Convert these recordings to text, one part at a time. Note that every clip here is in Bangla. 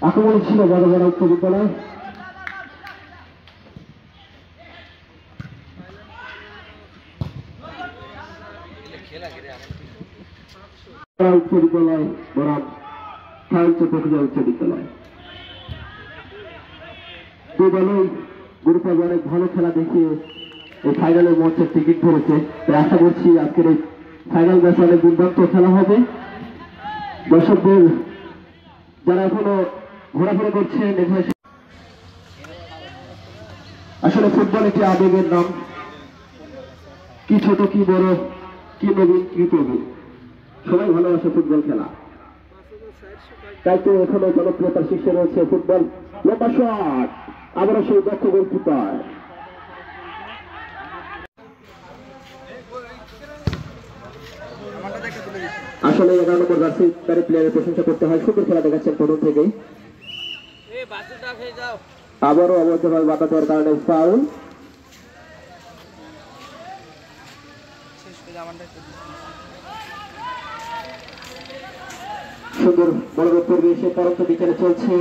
আক্রমণ ছিল বড় বড় উচ্চ বিদ্যালয়। উচ্চ বিদ্যালয় বরাব প্রক্রিয়া উচ্চ বিদ্যালয় দুই দলই গ্রুপে অনেক ভালো খেলা দেখিয়ে এই ফাইনালের মঞ্চের টিকিট ধরেছে। তাই আশা করছি আজকের এই ফাইনাল ম্যাচে অনেক দুর্দান্ত খেলা হবে। দর্শকদের যারা এখনো ঘোরাফেরা করছেন, আসলে ফুটবল একটি আবেগের নাম। কি ছোট কি বড়, কি নবীন কি প্রবীণ, সবাই ভালোবাসে ফুটবল খেলা। তাই তো এখনো জনপ্রিয়তার শীর্ষে রয়েছে ফুটবল। লম্বা শট, আবারও সেই দক্ষ গোলকিপার। আসলে 11 নম্বর জার্সি প্লেয়ারের প্রশংসা করতে হয়, সুন্দর খেলা দেখাচ্ছেন প্রথম থেকেই। আবারও অবৈধভাবে বাধা দেওয়ার কারণে ফাউল। সুন্দর বড় পরিবেশে পরন্ত বিকেলে চলছে।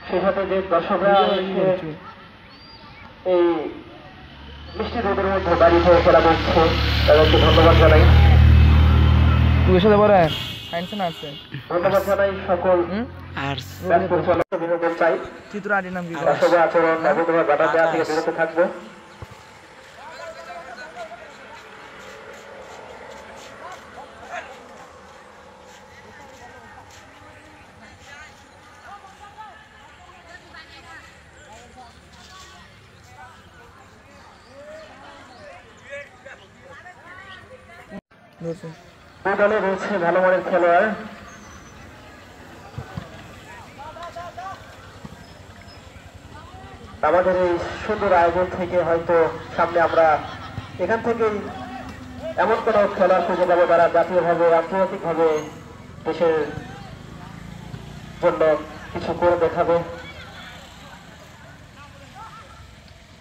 সেসাথে যে দর্শকরা এই মিষ্টি রোদের মধ্যে দাঁড়িয়ে হয়ে খেলা করছে, তাদেরকে ধন্যবাদ জানাই। ধন্যবাদ জানাই সকল বিনোদন চাই। অসভ্য আচরণ অবৈধভাবে বাধা দেওয়া থেকে বিরত থাকবো। দলে রয়েছে ভালো মানের খেলোয়াড়। আমাদের এই সুন্দর আয়োজন থেকে হয়তো সামনে আমরা এখান থেকেই এমন কোন খেলোয়াড় খুঁজে পাবো যারা জাতীয়ভাবে আন্তর্জাতিকভাবে দেশের জন্য কিছু করে দেখাবে।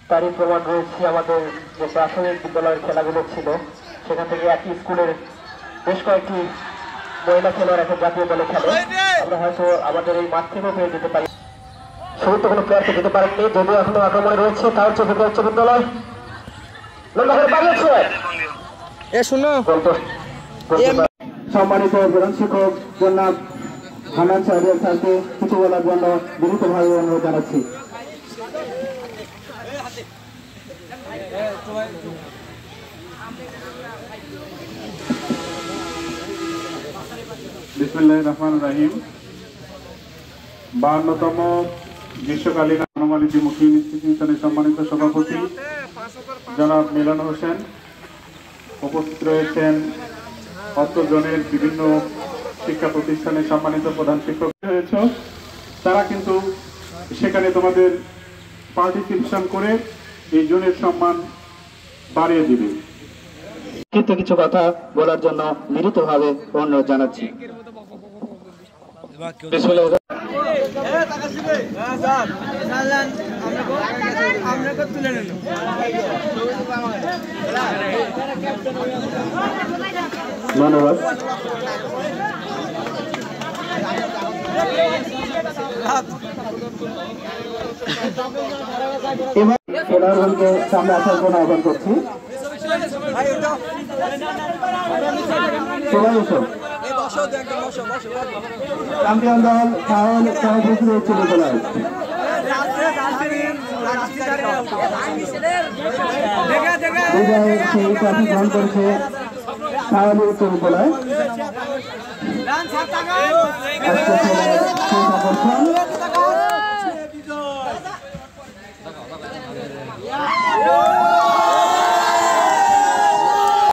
তারই প্রমাণ রয়েছে আমাদের যে প্রাথমিক বিদ্যালয়ের খেলাগুলো ছিল, সেখান থেকে একই স্কুলের বেশ কয়েকটি মহিলা খেলোয়াড় এখন জাতীয় দলে খেলে। আমরা হয়তো আমাদের এই মাঠ থেকেও পেয়ে যেতে পারি। সমস্ত কোনো প্লেয়ারকে যেতে পারেননি, যদিও এখনো আক্রমণে রয়েছে তার উচ্চ বিদ্যালয় সম্মানিত প্রধান শিক্ষক জনাব হান্নান সাহেবের স্যারকে কিছু বলার জন্য বিনীতভাবে অনুরোধ জানাচ্ছি। বিসমিল্লাহির রহমানির রহিম। 52তম গ্রীষ্মকালীন আনোয়ালি মুখী ইনস্টিটিউশনের সম্মানিত সভাপতি জনাব মিলন হোসেন, উপস্থিত রয়েছেন অত্রজনের বিভিন্ন শিক্ষা প্রতিষ্ঠানের সম্মানিত প্রধান শিক্ষক হয়েছে, তারা কিন্তু সেখানে তোমাদের পার্টিসিপেশন করে এই জনের সম্মান বাড়িয়ে দিবে। কিন্তু কিছু কথা বলার জন্য বিনীতভাবে অনুরোধ জানাচ্ছি। ধন্যবাদ। এবার খেলোয়াড়কে সামনে আসার জন্য আহ্বান করছি। চ্যাম্পিয়ন দল ফাউল উচ্চ বিদ্যালয়। সেই ট্রফি গ্রহণ করেছে ফাউল উচ্চ বিদ্যালয়।